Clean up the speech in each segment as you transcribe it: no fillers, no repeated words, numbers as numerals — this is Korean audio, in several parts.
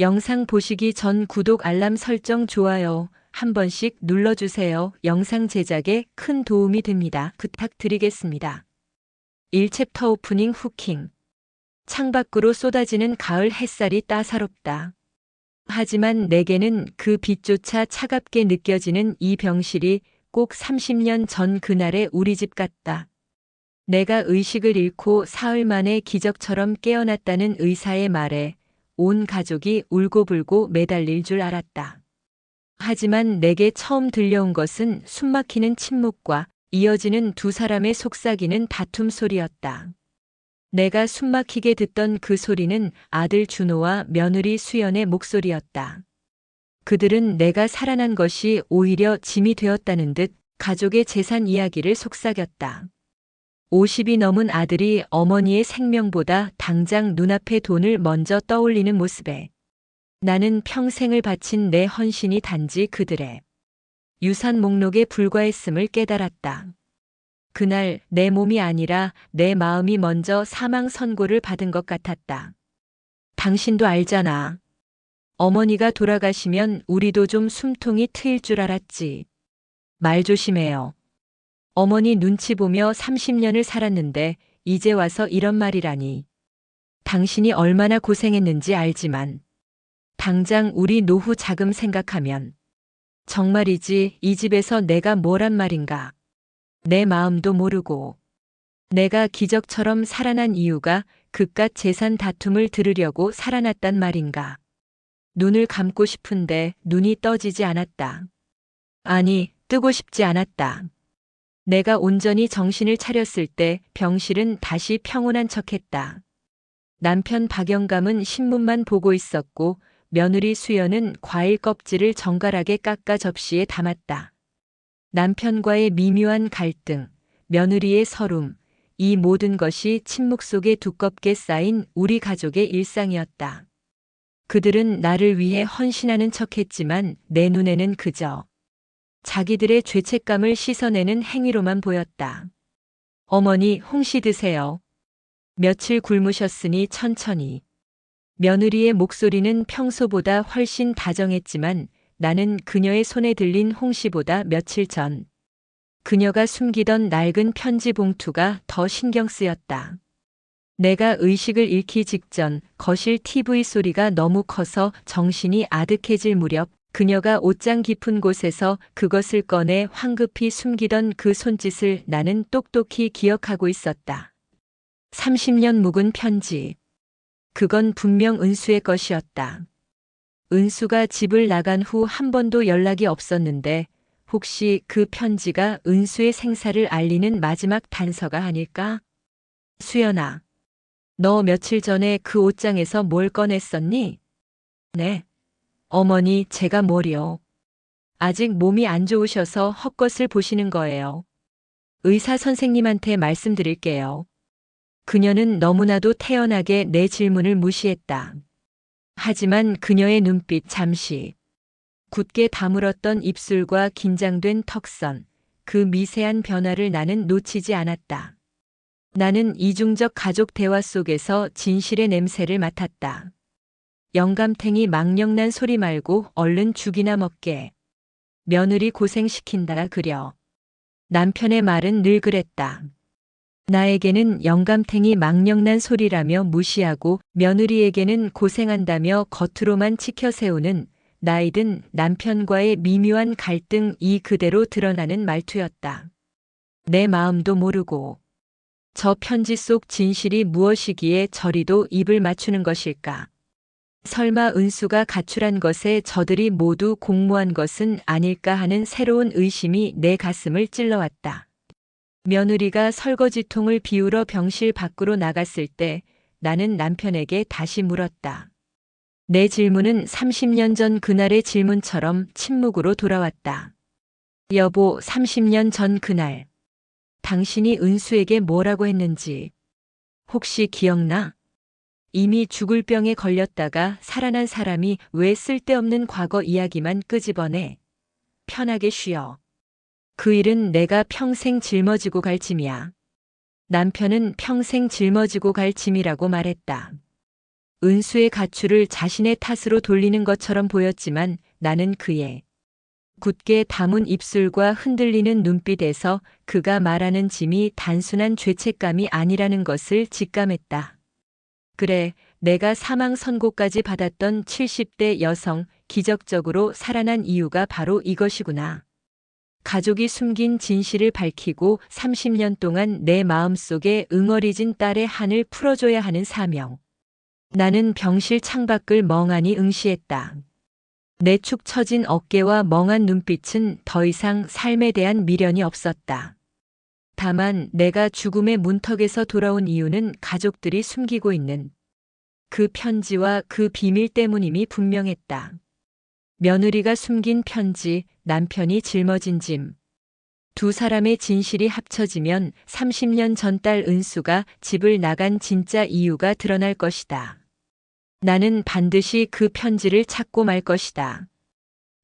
영상 보시기 전 구독 알람 설정 좋아요 한 번씩 눌러주세요. 영상 제작에 큰 도움이 됩니다. 부탁드리겠습니다. 1챕터 오프닝 후킹. 창밖으로 쏟아지는 가을 햇살이 따사롭다. 하지만 내게는 그 빛조차 차갑게 느껴지는 이 병실이 꼭 30년 전 그날의 우리 집 같다. 내가 의식을 잃고 사흘 만에 기적처럼 깨어났다는 의사의 말에 온 가족이 울고불고 매달릴 줄 알았다. 하지만 내게 처음 들려온 것은 숨막히는 침묵과 이어지는 두 사람의 속삭이는 다툼 소리였다. 내가 숨막히게 듣던 그 소리는 아들 준호와 며느리 수연의 목소리였다. 그들은 내가 살아난 것이 오히려 짐이 되었다는 듯 가족의 재산 이야기를 속삭였다. 50이 넘은 아들이 어머니의 생명보다 당장 눈앞의 돈을 먼저 떠올리는 모습에 나는 평생을 바친 내 헌신이 단지 그들의 유산 목록에 불과했음을 깨달았다. 그날 내 몸이 아니라 내 마음이 먼저 사망 선고를 받은 것 같았다. 당신도 알잖아. 어머니가 돌아가시면 우리도 좀 숨통이 트일 줄 알았지. 말 조심해요. 어머니 눈치 보며 30년을 살았는데 이제 와서 이런 말이라니. 당신이 얼마나 고생했는지 알지만 당장 우리 노후 자금 생각하면 정말이지 이 집에서 내가 뭐란 말인가. 내 마음도 모르고 내가 기적처럼 살아난 이유가 그깟 재산 다툼을 들으려고 살아났단 말인가. 눈을 감고 싶은데 눈이 떠지지 않았다. 아니, 뜨고 싶지 않았다. 내가 온전히 정신을 차렸을 때 병실은 다시 평온한 척했다. 남편 박영감은 신문만 보고 있었고 며느리 수연은 과일 껍질을 정갈하게 깎아 접시에 담았다. 남편과의 미묘한 갈등, 며느리의 서름, 이 모든 것이 침묵 속에 두껍게 쌓인 우리 가족의 일상이었다. 그들은 나를 위해 헌신하는 척했지만 내 눈에는 그저 자기들의 죄책감을 씻어내는 행위로만 보였다. 어머니, 홍시 드세요. 며칠 굶으셨으니 천천히. 며느리의 목소리는 평소보다 훨씬 다정했지만 나는 그녀의 손에 들린 홍시보다 며칠 전 그녀가 숨기던 낡은 편지 봉투가 더 신경 쓰였다. 내가 의식을 잃기 직전 거실 TV 소리가 너무 커서 정신이 아득해질 무렵 그녀가 옷장 깊은 곳에서 그것을 꺼내 황급히 숨기던 그 손짓을 나는 똑똑히 기억하고 있었다. 30년 묵은 편지. 그건 분명 은수의 것이었다. 은수가 집을 나간 후 한 번도 연락이 없었는데 혹시 그 편지가 은수의 생사를 알리는 마지막 단서가 아닐까? 수연아, 너 며칠 전에 그 옷장에서 뭘 꺼냈었니? 네. 어머니, 제가 뭘요? 아직 몸이 안 좋으셔서 헛것을 보시는 거예요. 의사 선생님한테 말씀드릴게요. 그녀는 너무나도 태연하게 내 질문을 무시했다. 하지만 그녀의 눈빛 잠시 굳게 다물었던 입술과 긴장된 턱선, 그 미세한 변화를 나는 놓치지 않았다. 나는 이중적 가족 대화 속에서 진실의 냄새를 맡았다. 영감탱이 망령난 소리 말고 얼른 죽이나 먹게. 며느리 고생시킨다 그려. 남편의 말은 늘 그랬다. 나에게는 영감탱이 망령난 소리라며 무시하고 며느리에게는 고생한다며 겉으로만 치켜세우는 나이든 남편과의 미묘한 갈등 이 그대로 드러나는 말투였다. 내 마음도 모르고 저 편지 속 진실이 무엇이기에 저리도 입을 맞추는 것일까? 설마 은수가 가출한 것에 저들이 모두 공모한 것은 아닐까 하는 새로운 의심이 내 가슴을 찔러왔다. 며느리가 설거지통을 비우러 병실 밖으로 나갔을 때 나는 남편에게 다시 물었다. 내 질문은 30년 전 그날의 질문처럼 침묵으로 돌아왔다. 여보, 30년 전 그날 당신이 은수에게 뭐라고 했는지 혹시 기억나? 이미 죽을 병에 걸렸다가 살아난 사람이 왜 쓸데없는 과거 이야기만 끄집어내? 편하게 쉬어. 그 일은 내가 평생 짊어지고 갈 짐이야. 남편은 평생 짊어지고 갈 짐이라고 말했다. 은수의 가출을 자신의 탓으로 돌리는 것처럼 보였지만 나는 그의 굳게 담은 입술과 흔들리는 눈빛에서 그가 말하는 짐이 단순한 죄책감이 아니라는 것을 직감했다. 그래, 내가 사망 선고까지 받았던 70대 여성, 기적적으로 살아난 이유가 바로 이것이구나. 가족이 숨긴 진실을 밝히고 30년 동안 내 마음속에 응어리진 딸의 한을 풀어줘야 하는 사명. 나는 병실 창밖을 멍하니 응시했다. 내 축 처진 어깨와 멍한 눈빛은 더 이상 삶에 대한 미련이 없었다. 다만 내가 죽음의 문턱에서 돌아온 이유는 가족들이 숨기고 있는 그 편지와 그 비밀 때문임이 분명했다. 며느리가 숨긴 편지, 남편이 짊어진 짐. 두 사람의 진실이 합쳐지면 30년 전 딸 은수가 집을 나간 진짜 이유가 드러날 것이다. 나는 반드시 그 편지를 찾고 말 것이다.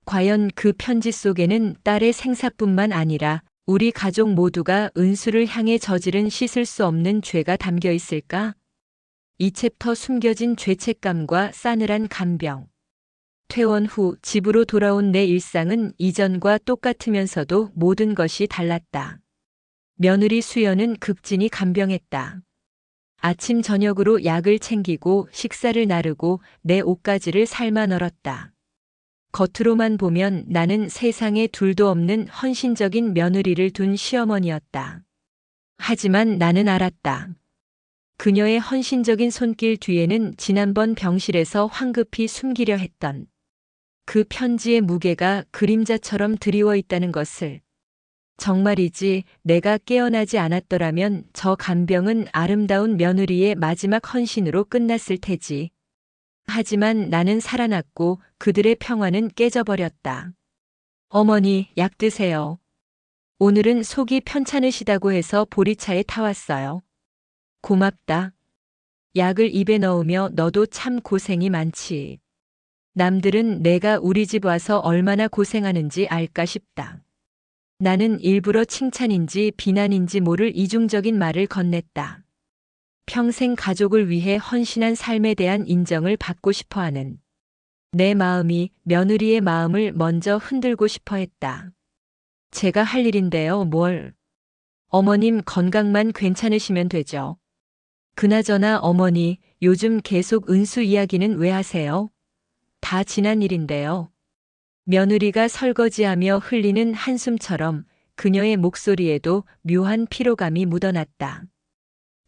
과연 그 편지 속에는 딸의 생사뿐만 아니라 우리 가족 모두가 은수를 향해 저지른 씻을 수 없는 죄가 담겨 있을까? 이 챕터 숨겨진 죄책감과 싸늘한 간병. 퇴원 후 집으로 돌아온 내 일상은 이전과 똑같으면서도 모든 것이 달랐다. 며느리 수연은 극진히 간병했다. 아침 저녁으로 약을 챙기고 식사를 나르고 내 옷가지를 삶아 널었다. 겉으로만 보면 나는 세상에 둘도 없는 헌신적인 며느리를 둔 시어머니였다. 하지만 나는 알았다. 그녀의 헌신적인 손길 뒤에는 지난번 병실에서 황급히 숨기려 했던 그 편지의 무게가 그림자처럼 드리워 있다는 것을. 정말이지 내가 깨어나지 않았더라면 저 간병은 아름다운 며느리의 마지막 헌신으로 끝났을 테지. 하지만 나는 살아났고 그들의 평화는 깨져버렸다. 어머니, 약 드세요. 오늘은 속이 편찮으시다고 해서 보리차에 타왔어요. 고맙다. 약을 입에 넣으며 너도 참 고생이 많지. 남들은 내가 우리 집 와서 얼마나 고생하는지 알까 싶다. 나는 일부러 칭찬인지 비난인지 모를 이중적인 말을 건넸다. 평생 가족을 위해 헌신한 삶에 대한 인정을 받고 싶어 하는 내 마음이 며느리의 마음을 먼저 흔들고 싶어 했다. 제가 할 일인데요, 뭘. 어머님 건강만 괜찮으시면 되죠. 그나저나 어머니, 요즘 계속 은수 이야기는 왜 하세요? 다 지난 일인데요. 며느리가 설거지하며 흘리는 한숨처럼 그녀의 목소리에도 묘한 피로감이 묻어났다.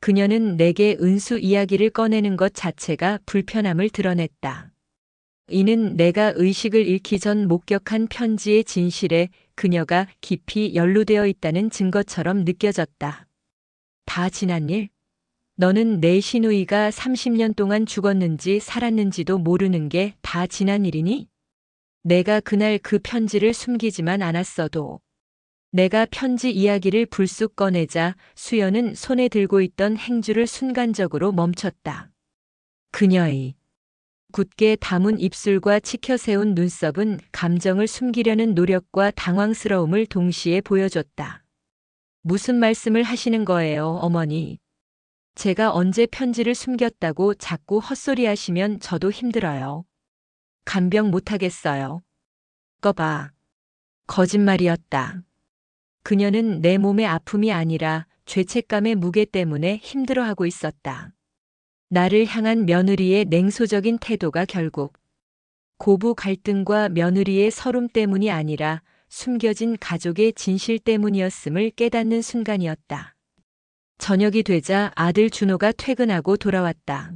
그녀는 내게 은수 이야기를 꺼내는 것 자체가 불편함을 드러냈다. 이는 내가 의식을 잃기 전 목격한 편지의 진실에 그녀가 깊이 연루되어 있다는 증거처럼 느껴졌다. 다 지난 일? 너는 내 시누이가 30년 동안 죽었는지 살았는지도 모르는 게 다 지난 일이니? 내가 그날 그 편지를 숨기지만 않았어도 내가 편지 이야기를 불쑥 꺼내자 수연은 손에 들고 있던 행주를 순간적으로 멈췄다. 그녀의 굳게 담은 입술과 치켜세운 눈썹은 감정을 숨기려는 노력과 당황스러움을 동시에 보여줬다. 무슨 말씀을 하시는 거예요, 어머니? 제가 언제 편지를 숨겼다고 자꾸 헛소리하시면 저도 힘들어요. 간병 못하겠어요. 꺼봐. 거짓말이었다. 그녀는 내 몸의 아픔이 아니라 죄책감의 무게 때문에 힘들어하고 있었다. 나를 향한 며느리의 냉소적인 태도가 결국 고부 갈등과 며느리의 서름 때문이 아니라 숨겨진 가족의 진실 때문이었음을 깨닫는 순간이었다. 저녁이 되자 아들 준호가 퇴근하고 돌아왔다.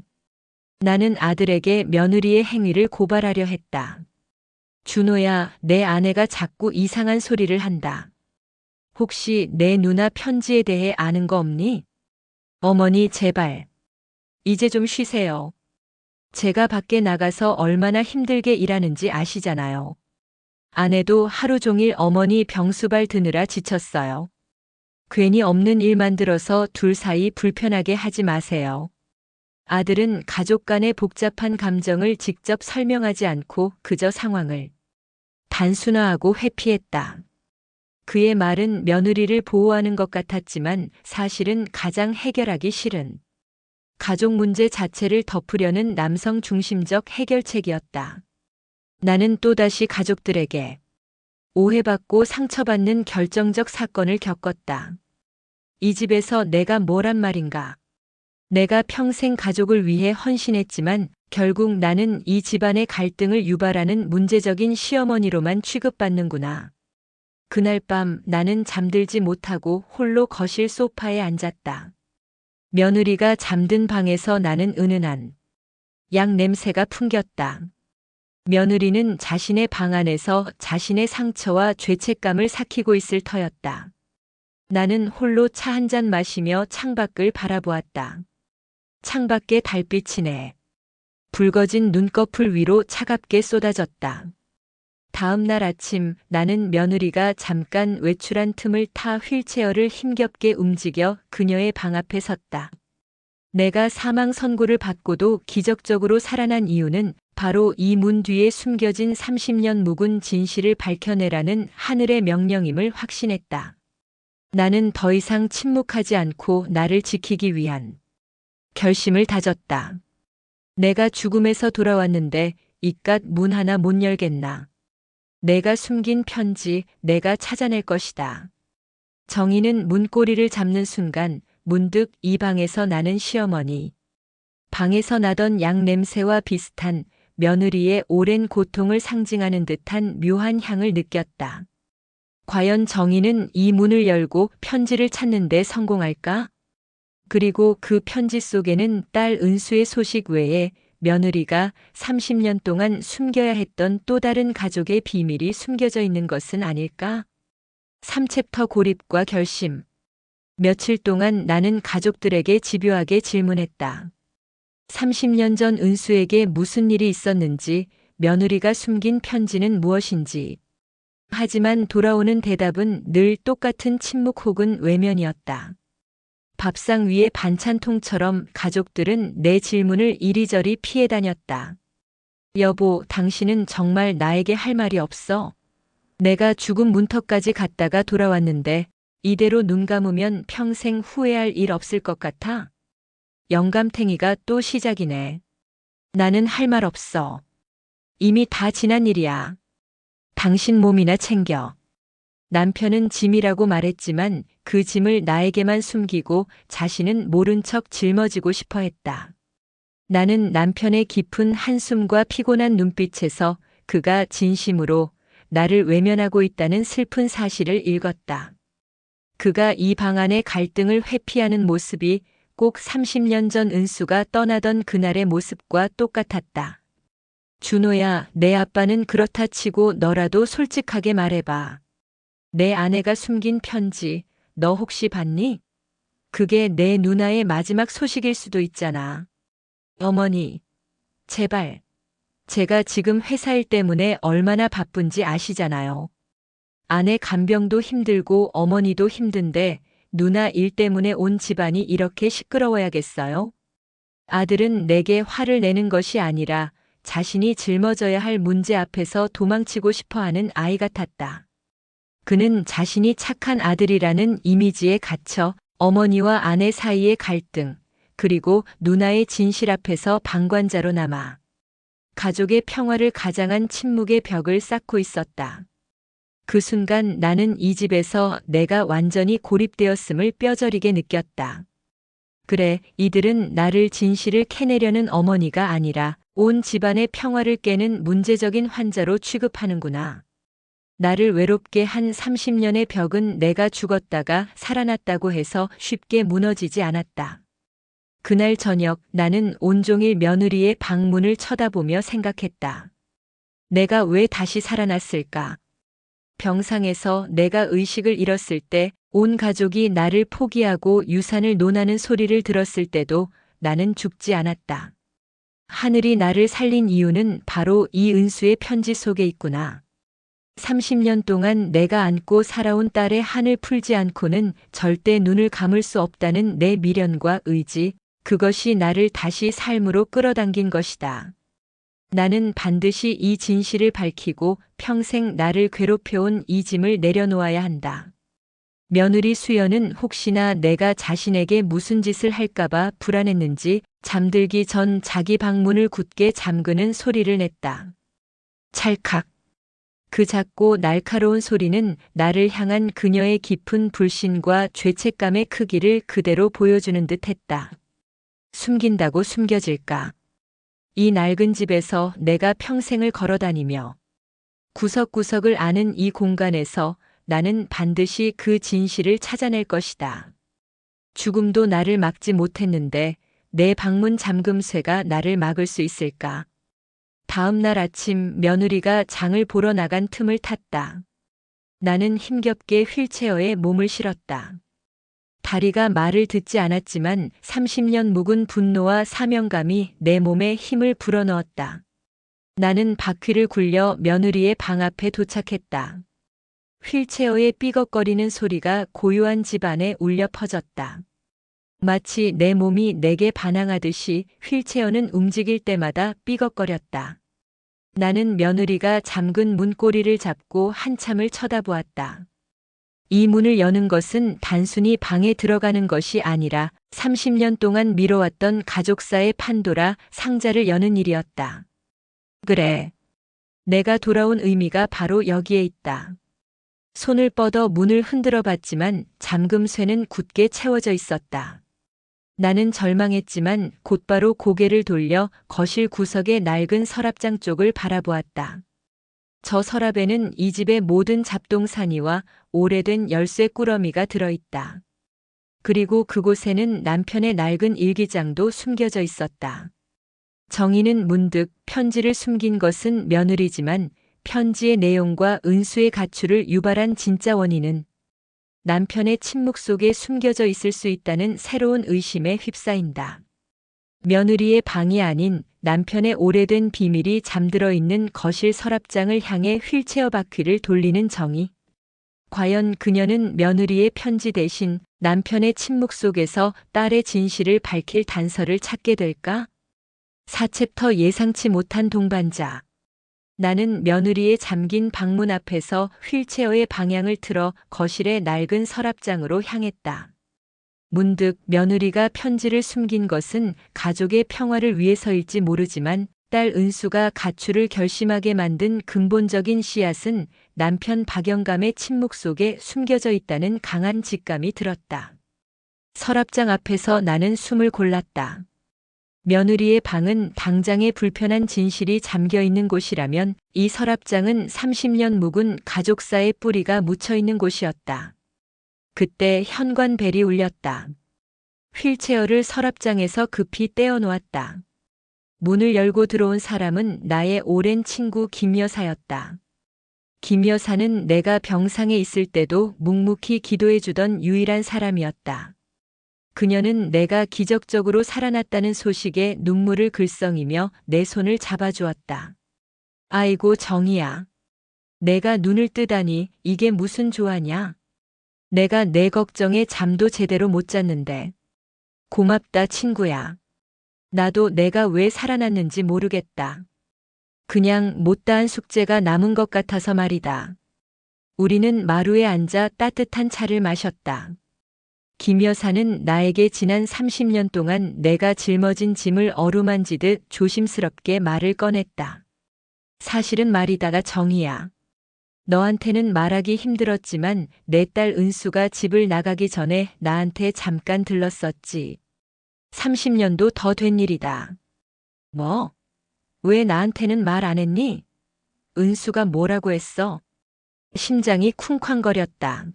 나는 아들에게 며느리의 행위를 고발하려 했다. 준호야, 내 아내가 자꾸 이상한 소리를 한다. 혹시 내 누나 편지에 대해 아는 거 없니? 어머니, 제발. 이제 좀 쉬세요. 제가 밖에 나가서 얼마나 힘들게 일하는지 아시잖아요. 아내도 하루 종일 어머니 병수발 드느라 지쳤어요. 괜히 없는 일 만들어서 둘 사이 불편하게 하지 마세요. 아들은 가족 간의 복잡한 감정을 직접 설명하지 않고 그저 상황을 단순화하고 회피했다. 그의 말은 며느리를 보호하는 것 같았지만 사실은 가장 해결하기 싫은 가족 문제 자체를 덮으려는 남성 중심적 해결책이었다. 나는 또다시 가족들에게 오해받고 상처받는 결정적 사건을 겪었다. 이 집에서 내가 뭐란 말인가? 내가 평생 가족을 위해 헌신했지만 결국 나는 이 집안의 갈등을 유발하는 문제적인 시어머니로만 취급받는구나. 그날 밤 나는 잠들지 못하고 홀로 거실 소파에 앉았다. 며느리가 잠든 방에서 나는 은은한 양 냄새가 풍겼다. 며느리는 자신의 방 안에서 자신의 상처와 죄책감을 삭히고 있을 터였다. 나는 홀로 차 한 잔 마시며 창밖을 바라보았다. 창밖에 달빛이 내 붉어진 눈꺼풀 위로 차갑게 쏟아졌다. 다음 날 아침 나는 며느리가 잠깐 외출한 틈을 타 휠체어를 힘겹게 움직여 그녀의 방 앞에 섰다. 내가 사망 선고를 받고도 기적적으로 살아난 이유는 바로 이 문 뒤에 숨겨진 30년 묵은 진실을 밝혀내라는 하늘의 명령임을 확신했다. 나는 더 이상 침묵하지 않고 나를 지키기 위한 결심을 다졌다. 내가 죽음에서 돌아왔는데 이깟 문 하나 못 열겠나. 내가 숨긴 편지 내가 찾아낼 것이다. 정의는 문고리를 잡는 순간 문득 이 방에서 나는 시어머니 방에서 나던 양 냄새와 비슷한 며느리의 오랜 고통을 상징하는 듯한 묘한 향을 느꼈다. 과연 정의는 이 문을 열고 편지를 찾는 데 성공할까? 그리고 그 편지 속에는 딸 은수의 소식 외에 며느리가 30년 동안 숨겨야 했던 또 다른 가족의 비밀이 숨겨져 있는 것은 아닐까? 3챕터 고립과 결심. 며칠 동안 나는 가족들에게 집요하게 질문했다. 30년 전 은수에게 무슨 일이 있었는지, 며느리가 숨긴 편지는 무엇인지. 하지만 돌아오는 대답은 늘 똑같은 침묵 혹은 외면이었다. 밥상 위의 반찬통처럼 가족들은 내 질문을 이리저리 피해 다녔다. 여보, 당신은 정말 나에게 할 말이 없어? 내가 죽음 문턱까지 갔다가 돌아왔는데 이대로 눈 감으면 평생 후회할 일 없을 것 같아? 영감탱이가 또 시작이네. 나는 할 말 없어. 이미 다 지난 일이야. 당신 몸이나 챙겨. 남편은 짐이라고 말했지만 그 짐을 나에게만 숨기고 자신은 모른 척 짊어지고 싶어 했다. 나는 남편의 깊은 한숨과 피곤한 눈빛에서 그가 진심으로 나를 외면하고 있다는 슬픈 사실을 읽었다. 그가 이 방 안의 갈등을 회피하는 모습이 꼭 30년 전 은수가 떠나던 그날의 모습과 똑같았다. 준호야, 내 아빠는 그렇다 치고 너라도 솔직하게 말해봐. 내 아내가 숨긴 편지, 너 혹시 봤니? 그게 내 누나의 마지막 소식일 수도 있잖아. 어머니, 제발. 제가 지금 회사 일 때문에 얼마나 바쁜지 아시잖아요. 아내 간병도 힘들고 어머니도 힘든데 누나 일 때문에 온 집안이 이렇게 시끄러워야겠어요? 아들은 내게 화를 내는 것이 아니라 자신이 짊어져야 할 문제 앞에서 도망치고 싶어하는 아이 같았다. 그는 자신이 착한 아들이라는 이미지에 갇혀 어머니와 아내 사이의 갈등, 그리고 누나의 진실 앞에서 방관자로 남아 가족의 평화를 가장한 침묵의 벽을 쌓고 있었다. 그 순간 나는 이 집에서 내가 완전히 고립되었음을 뼈저리게 느꼈다. 그래, 이들은 나를 진실을 캐내려는 어머니가 아니라 온 집안의 평화를 깨는 문제적인 환자로 취급하는구나. 나를 외롭게 한 30년의 벽은 내가 죽었다가 살아났다고 해서 쉽게 무너지지 않았다. 그날 저녁 나는 온종일 며느리의 방문을 쳐다보며 생각했다. 내가 왜 다시 살아났을까? 병상에서 내가 의식을 잃었을 때, 온 가족이 나를 포기하고 유산을 논하는 소리를 들었을 때도 나는 죽지 않았다. 하늘이 나를 살린 이유는 바로 이 은수의 편지 속에 있구나. 30년 동안 내가 안고 살아온 딸의 한을 풀지 않고는 절대 눈을 감을 수 없다는 내 미련과 의지, 그것이 나를 다시 삶으로 끌어당긴 것이다. 나는 반드시 이 진실을 밝히고 평생 나를 괴롭혀온 이 짐을 내려놓아야 한다. 며느리 수연은 혹시나 내가 자신에게 무슨 짓을 할까봐 불안했는지 잠들기 전 자기 방문을 굳게 잠그는 소리를 냈다. 찰칵. 그 작고 날카로운 소리는 나를 향한 그녀의 깊은 불신과 죄책감의 크기를 그대로 보여주는 듯 했다. 숨긴다고 숨겨질까? 이 낡은 집에서 내가 평생을 걸어다니며 구석구석을 아는 이 공간에서 나는 반드시 그 진실을 찾아낼 것이다. 죽음도 나를 막지 못했는데 내 방문 잠금쇠가 나를 막을 수 있을까? 다음 날 아침 며느리가 장을 보러 나간 틈을 탔다. 나는 힘겹게 휠체어에 몸을 실었다. 다리가 말을 듣지 않았지만 30년 묵은 분노와 사명감이 내 몸에 힘을 불어넣었다. 나는 바퀴를 굴려 며느리의 방 앞에 도착했다. 휠체어의 삐걱거리는 소리가 고요한 집안에 울려 퍼졌다. 마치 내 몸이 내게 반항하듯이 휠체어는 움직일 때마다 삐걱거렸다. 나는 며느리가 잠근 문고리를 잡고 한참을 쳐다보았다. 이 문을 여는 것은 단순히 방에 들어가는 것이 아니라 30년 동안 미뤄왔던 가족사의 판도라 상자를 여는 일이었다. 그래. 내가 돌아온 의미가 바로 여기에 있다. 손을 뻗어 문을 흔들어 봤지만 잠금쇠는 굳게 채워져 있었다. 나는 절망했지만 곧바로 고개를 돌려 거실 구석의 낡은 서랍장 쪽을 바라보았다. 저 서랍에는 이 집의 모든 잡동사니와 오래된 열쇠 꾸러미가 들어있다. 그리고 그곳에는 남편의 낡은 일기장도 숨겨져 있었다. 정희는 문득 편지를 숨긴 것은 며느리지만 편지의 내용과 은수의 가출을 유발한 진짜 원인은 남편의 침묵 속에 숨겨져 있을 수 있다는 새로운 의심에 휩싸인다. 며느리의 방이 아닌 남편의 오래된 비밀이 잠들어 있는 거실 서랍장을 향해 휠체어 바퀴를 돌리는 정희. 과연 그녀는 며느리의 편지 대신 남편의 침묵 속에서 딸의 진실을 밝힐 단서를 찾게 될까? 4챕터 예상치 못한 동반자. 나는 며느리의 잠긴 방문 앞에서 휠체어의 방향을 틀어 거실의 낡은 서랍장으로 향했다. 문득 며느리가 편지를 숨긴 것은 가족의 평화를 위해서일지 모르지만 딸 은수가 가출을 결심하게 만든 근본적인 씨앗은 남편 박영감의 침묵 속에 숨겨져 있다는 강한 직감이 들었다. 서랍장 앞에서 나는 숨을 골랐다. 며느리의 방은 당장의 불편한 진실이 잠겨 있는 곳이라면 이 서랍장은 30년 묵은 가족사의 뿌리가 묻혀 있는 곳이었다. 그때 현관벨이 울렸다. 휠체어를 서랍장에서 급히 떼어놓았다. 문을 열고 들어온 사람은 나의 오랜 친구 김 여사였다. 김 여사는 내가 병상에 있을 때도 묵묵히 기도해주던 유일한 사람이었다. 그녀는 내가 기적적으로 살아났다는 소식에 눈물을 글썽이며 내 손을 잡아주었다. 아이고 정희야. 내가 눈을 뜨다니 이게 무슨 조화냐. 내가 내 걱정에 잠도 제대로 못 잤는데. 고맙다 친구야. 나도 내가 왜 살아났는지 모르겠다. 그냥 못다한 숙제가 남은 것 같아서 말이다. 우리는 마루에 앉아 따뜻한 차를 마셨다. 김 여사는 나에게 지난 30년 동안 내가 짊어진 짐을 어루만지듯 조심스럽게 말을 꺼냈다. 사실은 말이다가 정희야. 너한테는 말하기 힘들었지만 내 딸 은수가 집을 나가기 전에 나한테 잠깐 들렀었지. 30년도 더 된 일이다. 뭐? 왜 나한테는 말 안 했니? 은수가 뭐라고 했어? 심장이 쿵쾅거렸다.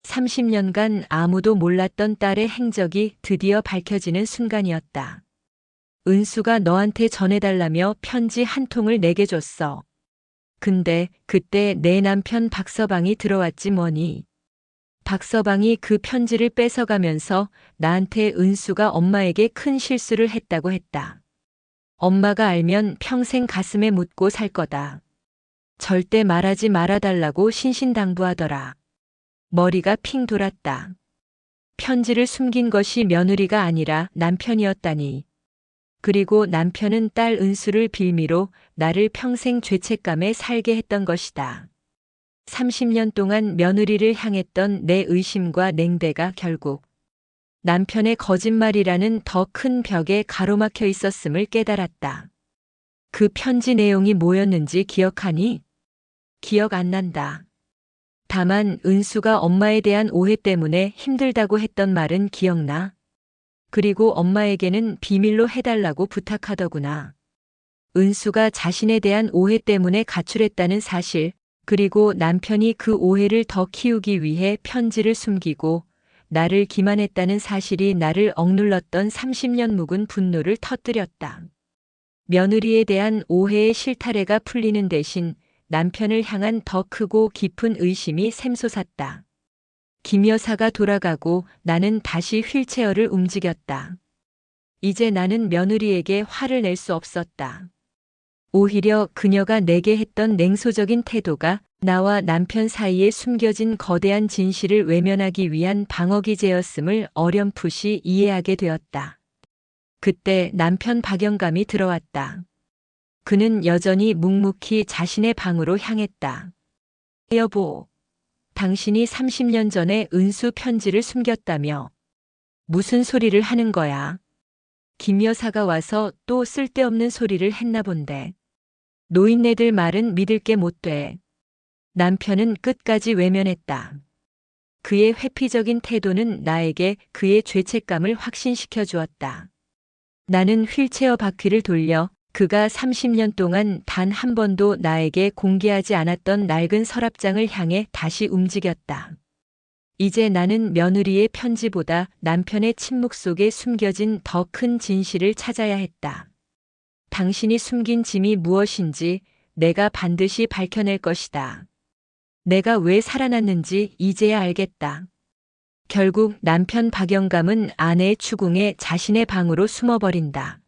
30년간 아무도 몰랐던 딸의 행적이 드디어 밝혀지는 순간이었다. 은수가 너한테 전해달라며 편지 한 통을 내게 줬어. 근데 그때 내 남편 박서방이 들어왔지 뭐니. 박서방이 그 편지를 뺏어가면서 나한테 은수가 엄마에게 큰 실수를 했다고 했다. 엄마가 알면 평생 가슴에 묻고 살 거다. 절대 말하지 말아달라고 신신당부하더라. 머리가 핑 돌았다. 편지를 숨긴 것이 며느리가 아니라 남편이었다니. 그리고 남편은 딸 은수를 빌미로 나를 평생 죄책감에 살게 했던 것이다. 30년 동안 며느리를 향했던 내 의심과 냉대가 결국 남편의 거짓말이라는 더 큰 벽에 가로막혀 있었음을 깨달았다. 그 편지 내용이 뭐였는지 기억하니? 기억 안 난다. 다만 은수가 엄마에 대한 오해 때문에 힘들다고 했던 말은 기억나. 그리고 엄마에게는 비밀로 해달라고 부탁하더구나. 은수가 자신에 대한 오해 때문에 가출했다는 사실, 그리고 남편이 그 오해를 더 키우기 위해 편지를 숨기고 나를 기만했다는 사실이 나를 억눌렀던 30년 묵은 분노를 터뜨렸다. 며느리에 대한 오해의 실타래가 풀리는 대신 남편을 향한 더 크고 깊은 의심이 샘솟았다. 김 여사가 돌아가고 나는 다시 휠체어를 움직였다. 이제 나는 며느리에게 화를 낼 수 없었다. 오히려 그녀가 내게 했던 냉소적인 태도가 나와 남편 사이에 숨겨진 거대한 진실을 외면하기 위한 방어기제였음을 어렴풋이 이해하게 되었다. 그때 남편 박영감이 들어왔다. 그는 여전히 묵묵히 자신의 방으로 향했다. 여보, 당신이 30년 전에 은수 편지를 숨겼다며. 무슨 소리를 하는 거야? 김 여사가 와서 또 쓸데없는 소리를 했나 본데. 노인네들 말은 믿을 게 못 돼. 남편은 끝까지 외면했다. 그의 회피적인 태도는 나에게 그의 죄책감을 확신시켜 주었다. 나는 휠체어 바퀴를 돌려 그가 30년 동안 단 한 번도 나에게 공개하지 않았던 낡은 서랍장을 향해 다시 움직였다. 이제 나는 며느리의 편지보다 남편의 침묵 속에 숨겨진 더 큰 진실을 찾아야 했다. 당신이 숨긴 짐이 무엇인지 내가 반드시 밝혀낼 것이다. 내가 왜 살아났는지 이제야 알겠다. 결국 남편 박영감은 아내의 추궁에 자신의 방으로 숨어버린다.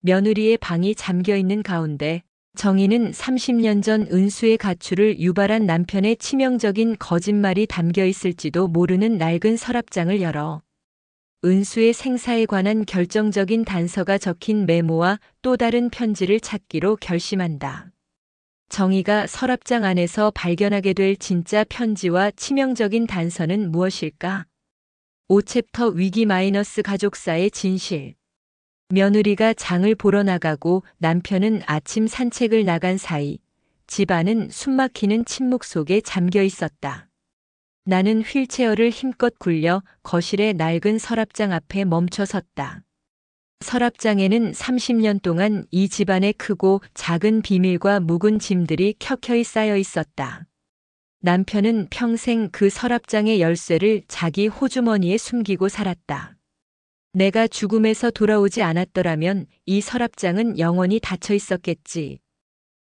며느리의 방이 잠겨있는 가운데 정희는 30년 전 은수의 가출을 유발한 남편의 치명적인 거짓말이 담겨 있을지도 모르는 낡은 서랍장을 열어 은수의 생사에 관한 결정적인 단서가 적힌 메모와 또 다른 편지를 찾기로 결심한다. 정희가 서랍장 안에서 발견하게 될 진짜 편지와 치명적인 단서는 무엇일까? 5챕터 위기 마이너스 가족사의 진실. 며느리가 장을 보러 나가고 남편은 아침 산책을 나간 사이 집안은 숨막히는 침묵 속에 잠겨 있었다. 나는 휠체어를 힘껏 굴려 거실의 낡은 서랍장 앞에 멈춰 섰다. 서랍장에는 30년 동안 이 집안의 크고 작은 비밀과 묵은 짐들이 켜켜이 쌓여 있었다. 남편은 평생 그 서랍장의 열쇠를 자기 호주머니에 숨기고 살았다. 내가 죽음에서 돌아오지 않았더라면 이 서랍장은 영원히 닫혀 있었겠지.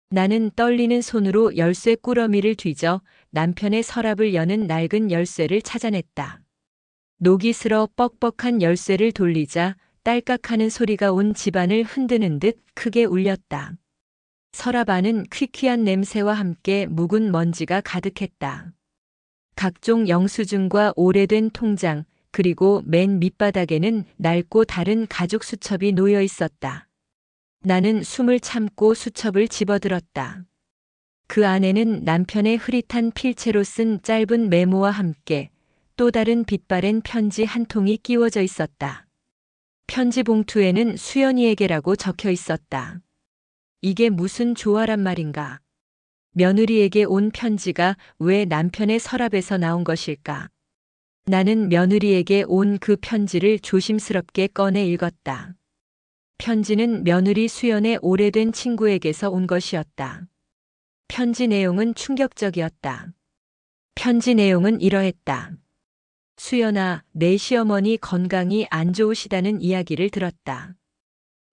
나는 떨리는 손으로 열쇠 꾸러미를 뒤져 남편의 서랍을 여는 낡은 열쇠를 찾아냈다. 녹이 슬어 뻑뻑한 열쇠를 돌리자 딸깍하는 소리가 온 집안을 흔드는 듯 크게 울렸다. 서랍 안은 퀴퀴한 냄새와 함께 묵은 먼지가 가득했다. 각종 영수증과 오래된 통장, 그리고 맨 밑바닥에는 낡고 다른 가죽 수첩이 놓여 있었다. 나는 숨을 참고 수첩을 집어들었다. 그 안에는 남편의 흐릿한 필체로 쓴 짧은 메모와 함께 또 다른 빛바랜 편지 한 통이 끼워져 있었다. 편지 봉투에는 수연이에게라고 적혀 있었다. 이게 무슨 조화란 말인가? 며느리에게 온 편지가 왜 남편의 서랍에서 나온 것일까? 나는 며느리에게 온 그 편지를 조심스럽게 꺼내 읽었다. 편지는 며느리 수연의 오래된 친구에게서 온 것이었다. 편지 내용은 충격적이었다. 편지 내용은 이러했다. 수연아, 내 시어머니 건강이 안 좋으시다는 이야기를 들었다.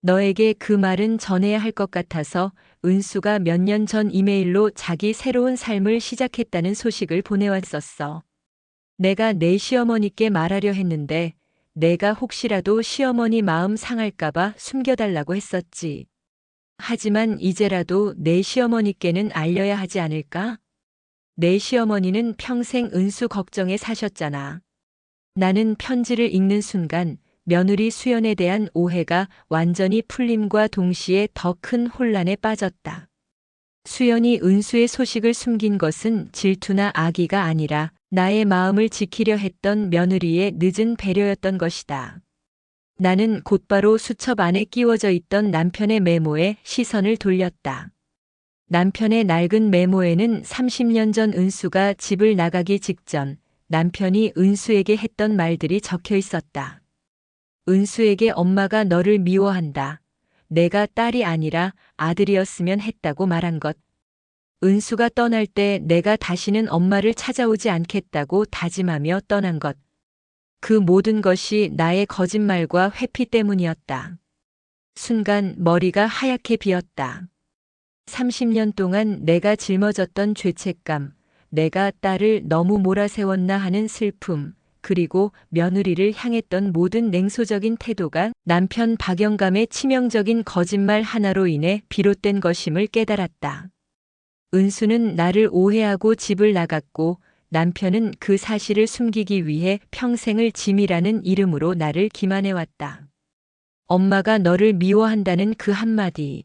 너에게 그 말은 전해야 할 것 같아서 은수가 몇 년 전 이메일로 자기 새로운 삶을 시작했다는 소식을 보내왔었어. 내가 내 시어머니께 말하려 했는데 내가 혹시라도 시어머니 마음 상할까봐 숨겨달라고 했었지. 하지만 이제라도 내 시어머니께는 알려야 하지 않을까? 내 시어머니는 평생 은수 걱정에 사셨잖아. 나는 편지를 읽는 순간 며느리 수연에 대한 오해가 완전히 풀림과 동시에 더 큰 혼란에 빠졌다. 수연이 은수의 소식을 숨긴 것은 질투나 악의가 아니라 나의 마음을 지키려 했던 며느리의 늦은 배려였던 것이다. 나는 곧바로 수첩 안에 끼워져 있던 남편의 메모에 시선을 돌렸다. 남편의 낡은 메모에는 30년 전 은수가 집을 나가기 직전 남편이 은수에게 했던 말들이 적혀 있었다. 은수에게 엄마가 너를 미워한다. 내가 딸이 아니라 아들이었으면 했다고 말한 것. 은수가 떠날 때 내가 다시는 엄마를 찾아오지 않겠다고 다짐하며 떠난 것. 그 모든 것이 나의 거짓말과 회피 때문이었다. 순간 머리가 하얗게 비었다. 30년 동안 내가 짊어졌던 죄책감, 내가 딸을 너무 몰아세웠나 하는 슬픔, 그리고 며느리를 향했던 모든 냉소적인 태도가 남편 박영감의 치명적인 거짓말 하나로 인해 비롯된 것임을 깨달았다. 은수는 나를 오해하고 집을 나갔고 남편은 그 사실을 숨기기 위해 평생을 짐이라는 이름으로 나를 기만해왔다. 엄마가 너를 미워한다는 그 한마디.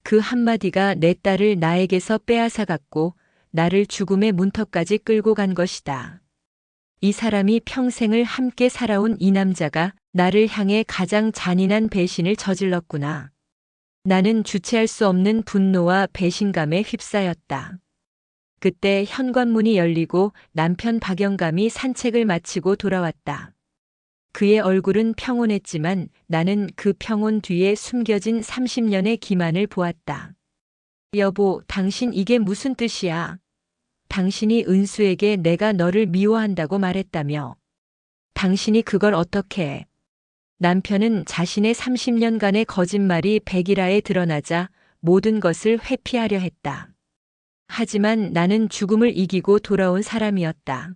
그 한마디가 내 딸을 나에게서 빼앗아갔고 나를 죽음의 문턱까지 끌고 간 것이다. 이 사람이 평생을 함께 살아온 이 남자가 나를 향해 가장 잔인한 배신을 저질렀구나. 나는 주체할 수 없는 분노와 배신감에 휩싸였다. 그때 현관문이 열리고 남편 박영감이 산책을 마치고 돌아왔다. 그의 얼굴은 평온했지만 나는 그 평온 뒤에 숨겨진 30년의 기만을 보았다. 여보, 당신 이게 무슨 뜻이야? 당신이 은수에게 내가 너를 미워한다고 말했다며. 당신이 그걸 어떻게 해? 남편은 자신의 30년간의 거짓말이 백일하에 드러나자 모든 것을 회피하려 했다. 하지만 나는 죽음을 이기고 돌아온 사람이었다.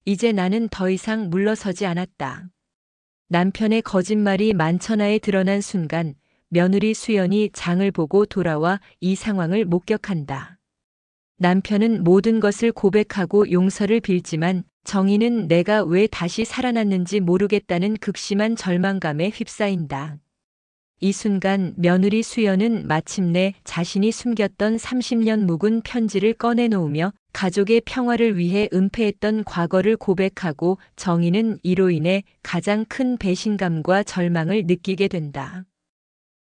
이제 나는 더 이상 물러서지 않았다. 남편의 거짓말이 만천하에 드러난 순간 며느리 수연이 장을 보고 돌아와 이 상황을 목격한다. 남편은 모든 것을 고백하고 용서를 빌지만 정희는 내가 왜 다시 살아났는지 모르겠다는 극심한 절망감에 휩싸인다. 이 순간 며느리 수연은 마침내 자신이 숨겼던 30년 묵은 편지를 꺼내놓으며 가족의 평화를 위해 은폐했던 과거를 고백하고 정희는 이로 인해 가장 큰 배신감과 절망을 느끼게 된다.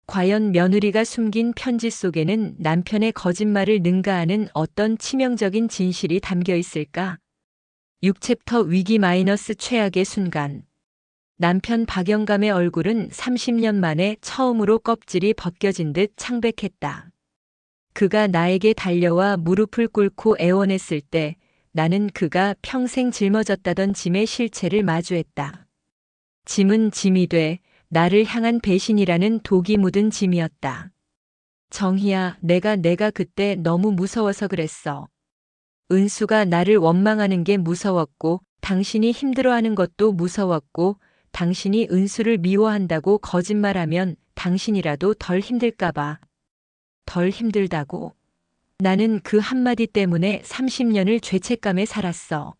과연 며느리가 숨긴 편지 속에는 남편의 거짓말을 능가하는 어떤 치명적인 진실이 담겨 있을까? 6챕터 위기 마이너스 최악의 순간. 남편 박영감의 얼굴은 30년 만에 처음으로 껍질이 벗겨진 듯 창백했다. 그가 나에게 달려와 무릎을 꿇고 애원했을 때 나는 그가 평생 짊어졌다던 짐의 실체를 마주했다. 짐은 짐이 돼 나를 향한 배신이라는 독이 묻은 짐이었다. 정희야, 내가 그때 너무 무서워서 그랬어. 은수가 나를 원망하는 게 무서웠고 당신이 힘들어하는 것도 무서웠고 당신이 은수를 미워한다고 거짓말하면 당신이라도 덜 힘들까봐. 덜 힘들다고. 나는 그 한마디 때문에 30년을 죄책감에 살았어.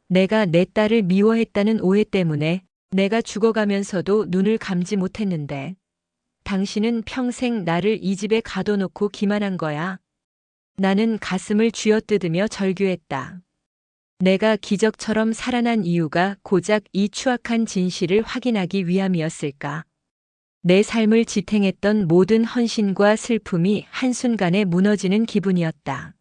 내가 내 딸을 미워했다는 오해 때문에 내가 죽어가면서도 눈을 감지 못했는데 당신은 평생 나를 이 집에 가둬놓고 기만한 거야. 나는 가슴을 쥐어뜯으며 절규했다. 내가 기적처럼 살아난 이유가 고작 이 추악한 진실을 확인하기 위함이었을까? 내 삶을 지탱했던 모든 헌신과 슬픔이 한순간에 무너지는 기분이었다.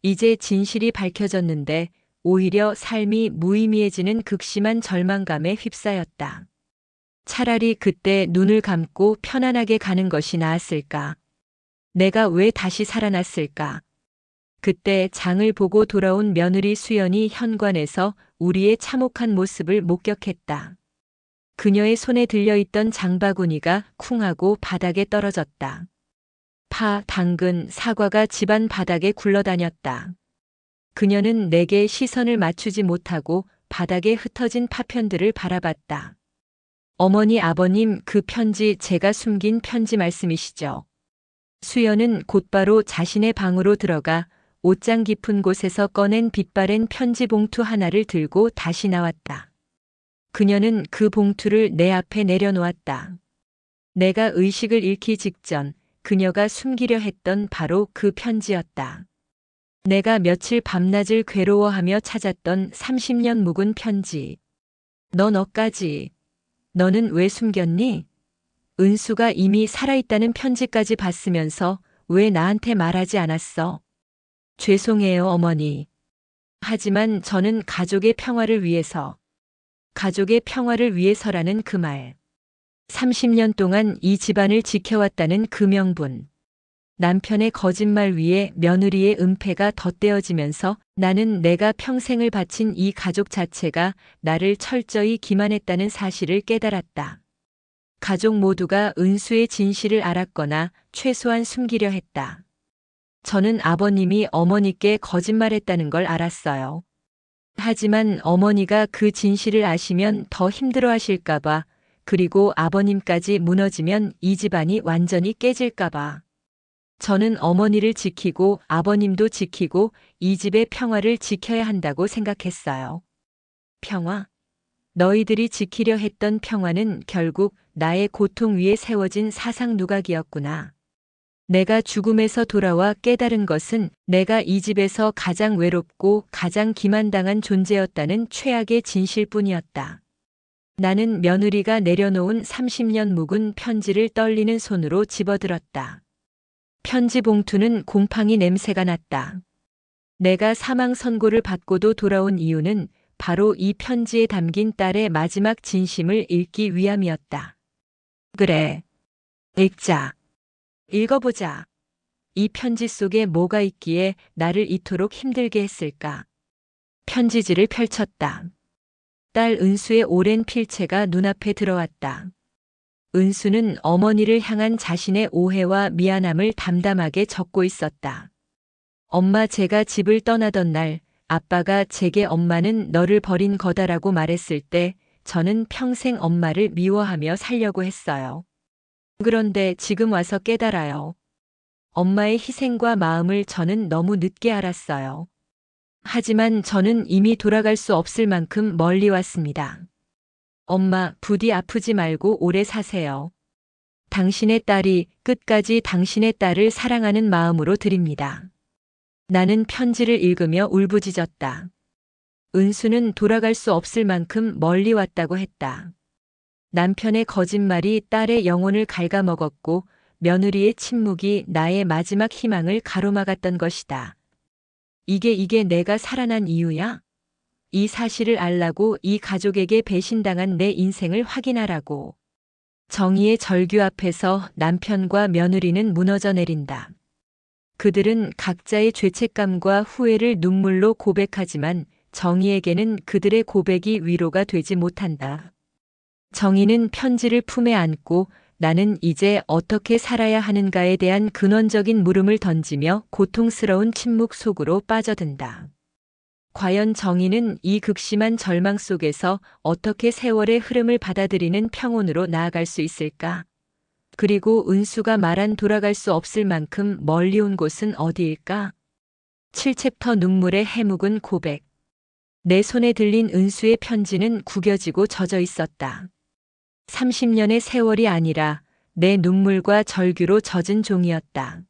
이제 진실이 밝혀졌는데 오히려 삶이 무의미해지는 극심한 절망감에 휩싸였다. 차라리 그때 눈을 감고 편안하게 가는 것이 나았을까? 내가 왜 다시 살아났을까? 그때 장을 보고 돌아온 며느리 수연이 현관에서 우리의 참혹한 모습을 목격했다. 그녀의 손에 들려있던 장바구니가 쿵하고 바닥에 떨어졌다. 파, 당근, 사과가 집안 바닥에 굴러다녔다. 그녀는 내게 시선을 맞추지 못하고 바닥에 흩어진 파편들을 바라봤다. 어머니, 아버님, 그 편지 제가 숨긴 편지 말씀이시죠? 수연은 곧바로 자신의 방으로 들어가 옷장 깊은 곳에서 꺼낸 빛바랜 편지 봉투 하나를 들고 다시 나왔다. 그녀는 그 봉투를 내 앞에 내려놓았다. 내가 의식을 잃기 직전 그녀가 숨기려 했던 바로 그 편지였다. 내가 며칠 밤낮을 괴로워하며 찾았던 30년 묵은 편지. 너까지. 너는 왜 숨겼니? 은수가 이미 살아있다는 편지까지 봤으면서 왜 나한테 말하지 않았어? 죄송해요, 어머니. 하지만 저는 가족의 평화를 위해서라는 그 말. 30년 동안 이 집안을 지켜왔다는 그 명분. 남편의 거짓말 위에 며느리의 은폐가 덧대어지면서 나는 내가 평생을 바친 이 가족 자체가 나를 철저히 기만했다는 사실을 깨달았다. 가족 모두가 은수의 진실을 알았거나 최소한 숨기려 했다. 저는 아버님이 어머니께 거짓말했다는 걸 알았어요. 하지만 어머니가 그 진실을 아시면 더 힘들어하실까봐, 그리고 아버님까지 무너지면 이 집안이 완전히 깨질까봐. 저는 어머니를 지키고 아버님도 지키고 이 집의 평화를 지켜야 한다고 생각했어요. 평화? 너희들이 지키려 했던 평화는 결국 나의 고통 위에 세워진 사상 누각이었구나. 내가 죽음에서 돌아와 깨달은 것은 내가 이 집에서 가장 외롭고 가장 기만당한 존재였다는 최악의 진실뿐이었다. 나는 며느리가 내려놓은 30년 묵은 편지를 떨리는 손으로 집어들었다. 편지 봉투는 곰팡이 냄새가 났다. 내가 사망 선고를 받고도 돌아온 이유는 바로 이 편지에 담긴 딸의 마지막 진심을 읽기 위함이었다. 그래. 읽어보자. 이 편지 속에 뭐가 있기에 나를 이토록 힘들게 했을까? 편지지를 펼쳤다. 딸 은수의 오랜 필체가 눈앞에 들어왔다. 은수는 어머니를 향한 자신의 오해와 미안함을 담담하게 적고 있었다. 엄마, 제가 집을 떠나던 날 아빠가 제게 엄마는 너를 버린 거다라고 말했을 때 저는 평생 엄마를 미워하며 살려고 했어요. 그런데 지금 와서 깨달아요. 엄마의 희생과 마음을 저는 너무 늦게 알았어요. 하지만 저는 이미 돌아갈 수 없을 만큼 멀리 왔습니다. 엄마, 부디 아프지 말고 오래 사세요. 당신의 딸이 끝까지 당신의 딸을 사랑하는 마음으로 드립니다. 나는 편지를 읽으며 울부짖었다. 은수는 돌아갈 수 없을 만큼 멀리 왔다고 했다. 남편의 거짓말이 딸의 영혼을 갉아먹었고 며느리의 침묵이 나의 마지막 희망을 가로막았던 것이다. 이게 내가 살아난 이유야? 이 사실을 알라고, 이 가족에게 배신당한 내 인생을 확인하라고. 정의의 절규 앞에서 남편과 며느리는 무너져 내린다. 그들은 각자의 죄책감과 후회를 눈물로 고백하지만 정의에게는 그들의 고백이 위로가 되지 못한다. 정의는 편지를 품에 안고 나는 이제 어떻게 살아야 하는가에 대한 근원적인 물음을 던지며 고통스러운 침묵 속으로 빠져든다. 과연 정의는 이 극심한 절망 속에서 어떻게 세월의 흐름을 받아들이는 평온으로 나아갈 수 있을까? 그리고 은수가 말한 돌아갈 수 없을 만큼 멀리 온 곳은 어디일까? 7챕터 눈물의 해묵은 고백. 내 손에 들린 은수의 편지는 구겨지고 젖어 있었다. 30년의 세월이 아니라 내 눈물과 절규로 젖은 종이었다.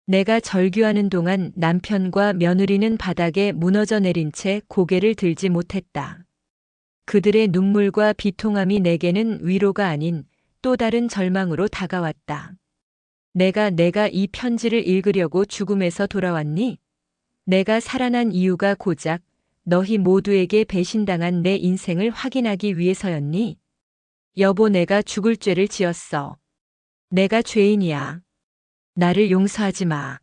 내가 절규하는 동안 남편과 며느리는 바닥에 무너져 내린 채 고개를 들지 못했다. 그들의 눈물과 비통함이 내게는 위로가 아닌 또 다른 절망으로 다가왔다. 내가 이 편지를 읽으려고 죽음에서 돌아왔니? 내가 살아난 이유가 고작 너희 모두에게 배신당한 내 인생을 확인하기 위해서였니? 여보, 내가 죽을 죄를 지었어. 내가 죄인이야. 나를 용서하지 마.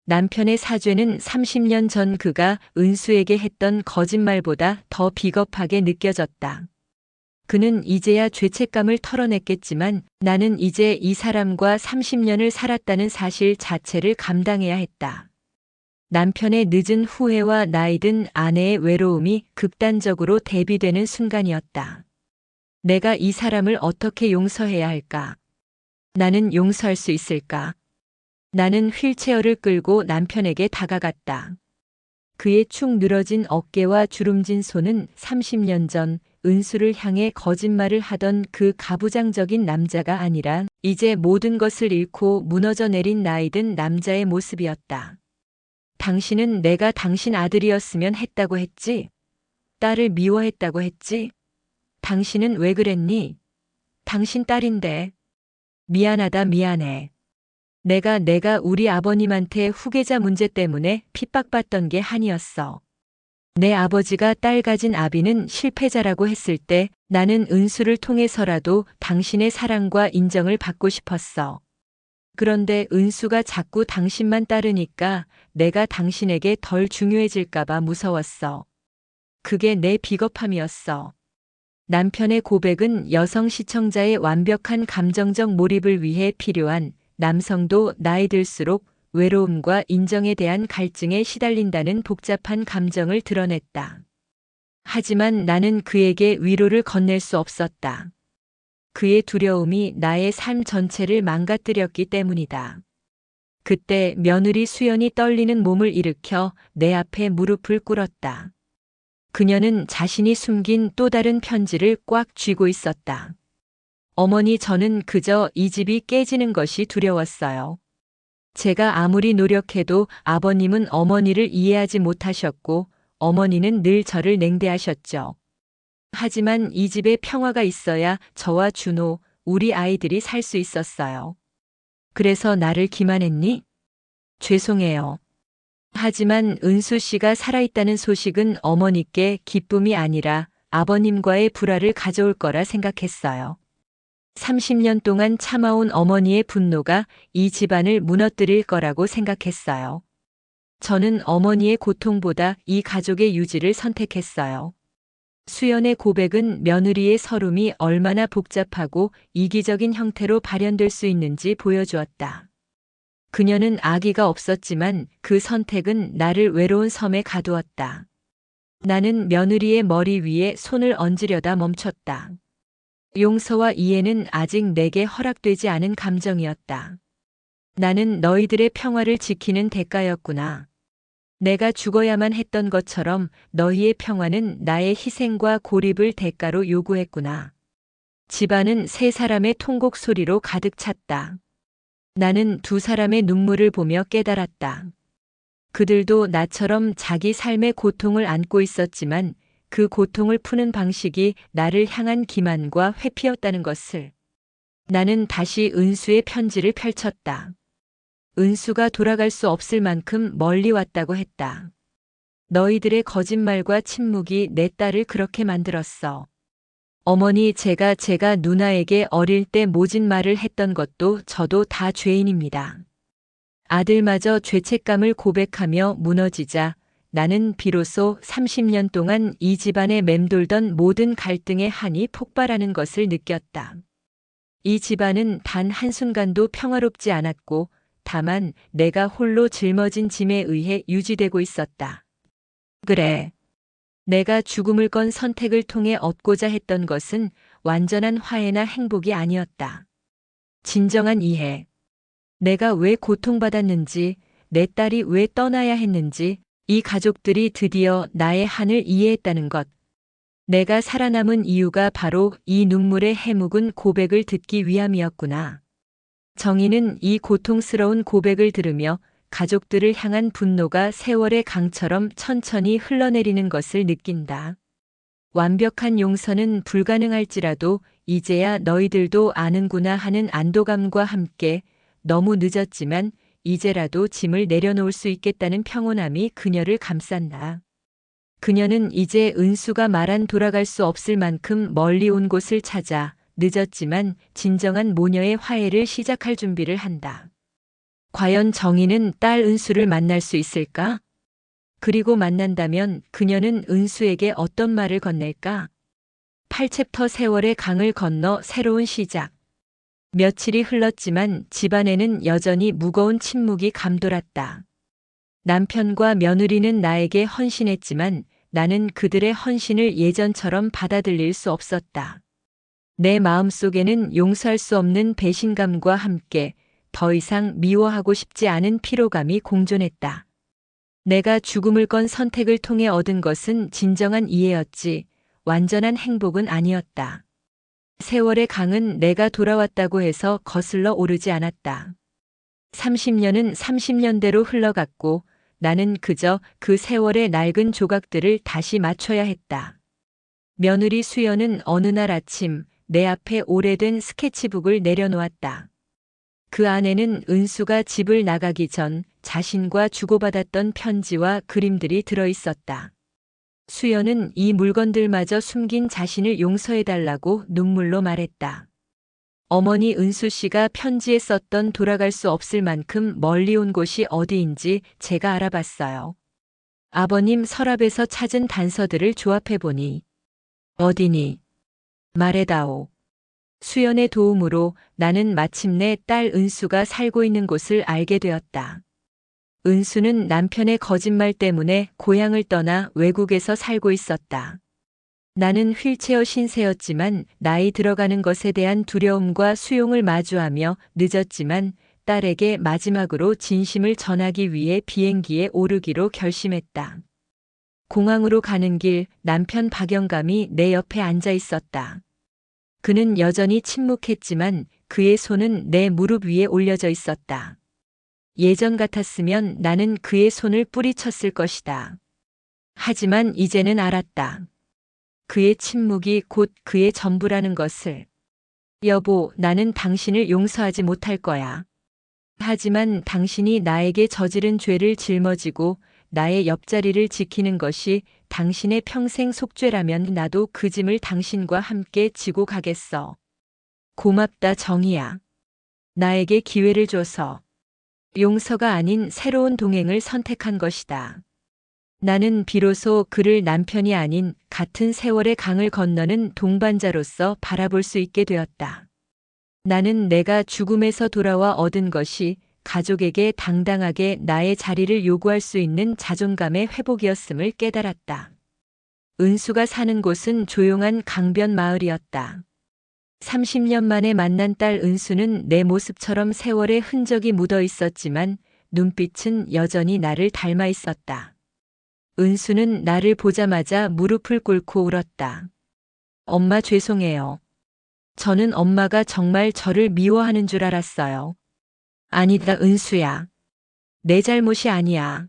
남편의 사죄는 30년 전 그가 은수에게 했던 거짓말보다 더 비겁하게 느껴졌다. 그는 이제야 죄책감을 털어냈겠지만 나는 이제 이 사람과 30년을 살았다는 사실 자체를 감당해야 했다. 남편의 늦은 후회와 나이든 아내의 외로움이 극단적으로 대비되는 순간이었다. 내가 이 사람을 어떻게 용서해야 할까? 나는 용서할 수 있을까? 나는 휠체어를 끌고 남편에게 다가갔다. 그의 축 늘어진 어깨와 주름진 손은 30년 전 은수를 향해 거짓말을 하던 그 가부장적인 남자가 아니라 이제 모든 것을 잃고 무너져 내린 나이든 남자의 모습이었다. 당신은 내가 당신 아들이었으면 했다고 했지? 딸을 미워했다고 했지? 당신은 왜 그랬니? 당신 딸인데. 미안하다, 미안해. 내가 우리 아버님한테 후계자 문제 때문에 핍박받던 게 한이었어. 내 아버지가 딸 가진 아비는 실패자라고 했을 때 나는 은수를 통해서라도 당신의 사랑과 인정을 받고 싶었어. 그런데 은수가 자꾸 당신만 따르니까 내가 당신에게 덜 중요해질까봐 무서웠어. 그게 내 비겁함이었어. 남편의 고백은 여성 시청자의 완벽한 감정적 몰입을 위해 필요한, 남성도 나이 들수록 외로움과 인정에 대한 갈증에 시달린다는 복잡한 감정을 드러냈다. 하지만 나는 그에게 위로를 건넬 수 없었다. 그의 두려움이 나의 삶 전체를 망가뜨렸기 때문이다. 그때 며느리 수연이 떨리는 몸을 일으켜 내 앞에 무릎을 꿇었다. 그녀는 자신이 숨긴 또 다른 편지를 꽉 쥐고 있었다. 어머니, 저는 그저 이 집이 깨지는 것이 두려웠어요. 제가 아무리 노력해도 아버님은 어머니를 이해하지 못하셨고 어머니는 늘 저를 냉대하셨죠. 하지만 이 집에 평화가 있어야 저와 준호, 우리 아이들이 살 수 있었어요. 그래서 나를 기만했니? 죄송해요. 하지만 은수 씨가 살아있다는 소식은 어머니께 기쁨이 아니라 아버님과의 불화를 가져올 거라 생각했어요. 30년 동안 참아온 어머니의 분노가 이 집안을 무너뜨릴 거라고 생각했어요. 저는 어머니의 고통보다 이 가족의 유지를 선택했어요. 수연의 고백은 며느리의 서름이 얼마나 복잡하고 이기적인 형태로 발현될 수 있는지 보여주었다. 그녀는 아기가 없었지만 그 선택은 나를 외로운 섬에 가두었다. 나는 며느리의 머리 위에 손을 얹으려다 멈췄다. 용서와 이해는 아직 내게 허락되지 않은 감정이었다. 나는 너희들의 평화를 지키는 대가였구나. 내가 죽어야만 했던 것처럼 너희의 평화는 나의 희생과 고립을 대가로 요구했구나. 집안은 세 사람의 통곡 소리로 가득 찼다. 나는 두 사람의 눈물을 보며 깨달았다. 그들도 나처럼 자기 삶의 고통을 안고 있었지만 그 고통을 푸는 방식이 나를 향한 기만과 회피였다는 것을. 나는 다시 은수의 편지를 펼쳤다. 은수가 돌아갈 수 없을 만큼 멀리 왔다고 했다. 너희들의 거짓말과 침묵이 내 딸을 그렇게 만들었어. 어머니, 제가 누나에게 어릴 때 모진 말을 했던 것도 저도 다 죄인입니다. 아들마저 죄책감을 고백하며 무너지자 나는 비로소 30년 동안 이 집안에 맴돌던 모든 갈등의 한이 폭발하는 것을 느꼈다. 이 집안은 단 한순간도 평화롭지 않았고 다만 내가 홀로 짊어진 짐에 의해 유지되고 있었다. 그래. 내가 죽음을 건 선택을 통해 얻고자 했던 것은 완전한 화해나 행복이 아니었다. 진정한 이해. 내가 왜 고통받았는지, 내 딸이 왜 떠나야 했는지, 이 가족들이 드디어 나의 한을 이해했다는 것. 내가 살아남은 이유가 바로 이 눈물의 해묵은 고백을 듣기 위함이었구나. 정희는 이 고통스러운 고백을 들으며 가족들을 향한 분노가 세월의 강처럼 천천히 흘러내리는 것을 느낀다. 완벽한 용서는 불가능할지라도 이제야 너희들도 아는구나 하는 안도감과 함께 너무 늦었지만 이제라도 짐을 내려놓을 수 있겠다는 평온함이 그녀를 감싼다. 그녀는 이제 은수가 말한 돌아갈 수 없을 만큼 멀리 온 곳을 찾아 늦었지만 진정한 모녀의 화해를 시작할 준비를 한다. 과연 정희는 딸 은수를 만날 수 있을까? 그리고 만난다면 그녀는 은수에게 어떤 말을 건넬까? 8챕터 세월의 강을 건너 새로운 시작. 며칠이 흘렀지만 집안에는 여전히 무거운 침묵이 감돌았다. 남편과 며느리는 나에게 헌신했지만 나는 그들의 헌신을 예전처럼 받아들일 수 없었다. 내 마음속에는 용서할 수 없는 배신감과 함께 더 이상 미워하고 싶지 않은 피로감이 공존했다. 내가 죽음을 건 선택을 통해 얻은 것은 진정한 이해였지 완전한 행복은 아니었다. 세월의 강은 내가 돌아왔다고 해서 거슬러 오르지 않았다. 30년은 30년대로 흘러갔고 나는 그저 그 세월의 낡은 조각들을 다시 맞춰야 했다. 며느리 수연은 어느 날 아침 내 앞에 오래된 스케치북을 내려놓았다. 그 안에는 은수가 집을 나가기 전 자신과 주고받았던 편지와 그림들이 들어 있었다. 수연은 이 물건들마저 숨긴 자신을 용서해달라고 눈물로 말했다. 어머니 은수 씨가 편지에 썼던 돌아갈 수 없을 만큼 멀리 온 곳이 어디인지 제가 알아봤어요. 아버님 서랍에서 찾은 단서들을 조합해보니 어디니? 말해다오. 수연의 도움으로 나는 마침내 딸 은수가 살고 있는 곳을 알게 되었다. 은수는 남편의 거짓말 때문에 고향을 떠나 외국에서 살고 있었다. 나는 휠체어 신세였지만 나이 들어가는 것에 대한 두려움과 수용을 마주하며 늦었지만 딸에게 마지막으로 진심을 전하기 위해 비행기에 오르기로 결심했다. 공항으로 가는 길 남편 박영감이 내 옆에 앉아 있었다. 그는 여전히 침묵했지만 그의 손은 내 무릎 위에 올려져 있었다. 예전 같았으면 나는 그의 손을 뿌리쳤을 것이다. 하지만 이제는 알았다. 그의 침묵이 곧 그의 전부라는 것을. 여보, 나는 당신을 용서하지 못할 거야. 하지만 당신이 나에게 저지른 죄를 짊어지고 나의 옆자리를 지키는 것이 당신의 평생 속죄라면 나도 그 짐을 당신과 함께 지고 가겠어. 고맙다, 정희야. 나에게 기회를 줘서. 용서가 아닌 새로운 동행을 선택한 것이다. 나는 비로소 그를 남편이 아닌 같은 세월의 강을 건너는 동반자로서 바라볼 수 있게 되었다. 나는 내가 죽음에서 돌아와 얻은 것이 가족에게 당당하게 나의 자리를 요구할 수 있는 자존감의 회복이었음을 깨달았다. 은수가 사는 곳은 조용한 강변 마을이었다. 30년 만에 만난 딸 은수는 내 모습처럼 세월의 흔적이 묻어 있었지만 눈빛은 여전히 나를 닮아 있었다. 은수는 나를 보자마자 무릎을 꿇고 울었다. 엄마 죄송해요. 저는 엄마가 정말 저를 미워하는 줄 알았어요. 아니다, 은수야. 내 잘못이 아니야.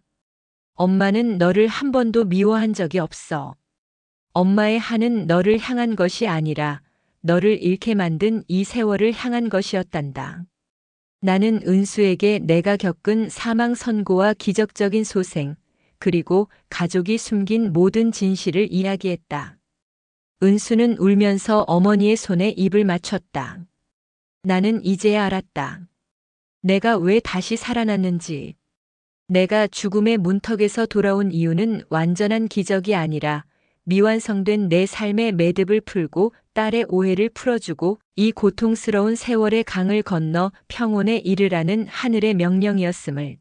엄마는 너를 한 번도 미워한 적이 없어. 엄마의 한은 너를 향한 것이 아니라 너를 잃게 만든 이 세월을 향한 것이었단다. 나는 은수에게 내가 겪은 사망 선고와 기적적인 소생, 그리고 가족이 숨긴 모든 진실을 이야기했다. 은수는 울면서 어머니의 손에 입을 맞췄다. 나는 이제야 알았다. 내가 왜 다시 살아났는지. 내가 죽음의 문턱에서 돌아온 이유는 완전한 기적이 아니라 미완성된 내 삶의 매듭을 풀고 딸의 오해를 풀어주고 이 고통스러운 세월의 강을 건너 평온에 이르라는 하늘의 명령이었음을.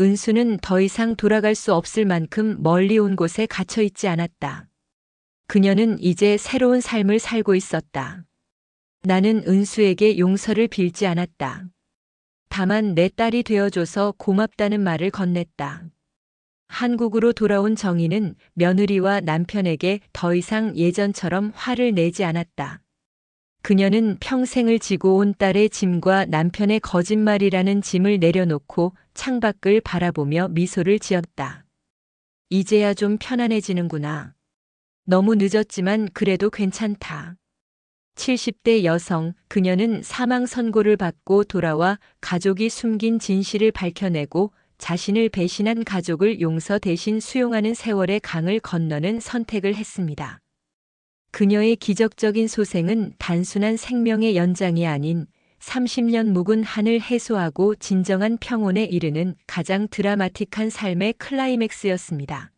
은수는 더 이상 돌아갈 수 없을 만큼 멀리 온 곳에 갇혀 있지 않았다. 그녀는 이제 새로운 삶을 살고 있었다. 나는 은수에게 용서를 빌지 않았다. 다만 내 딸이 되어줘서 고맙다는 말을 건넸다. 한국으로 돌아온 정희는 며느리와 남편에게 더 이상 예전처럼 화를 내지 않았다. 그녀는 평생을 지고 온 딸의 짐과 남편의 거짓말이라는 짐을 내려놓고 창밖을 바라보며 미소를 지었다. 이제야 좀 편안해지는구나. 너무 늦었지만 그래도 괜찮다. 70대 여성, 그녀는 사망 선고를 받고 돌아와 가족이 숨긴 진실을 밝혀내고 자신을 배신한 가족을 용서 대신 수용하는 세월의 강을 건너는 선택을 했습니다. 그녀의 기적적인 소생은 단순한 생명의 연장이 아닌 30년 묵은 한을 해소하고 진정한 평온에 이르는 가장 드라마틱한 삶의 클라이맥스였습니다.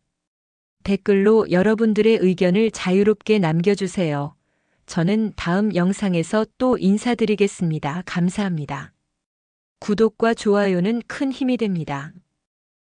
댓글로 여러분들의 의견을 자유롭게 남겨주세요. 저는 다음 영상에서 또 인사드리겠습니다. 감사합니다. 구독과 좋아요는 큰 힘이 됩니다.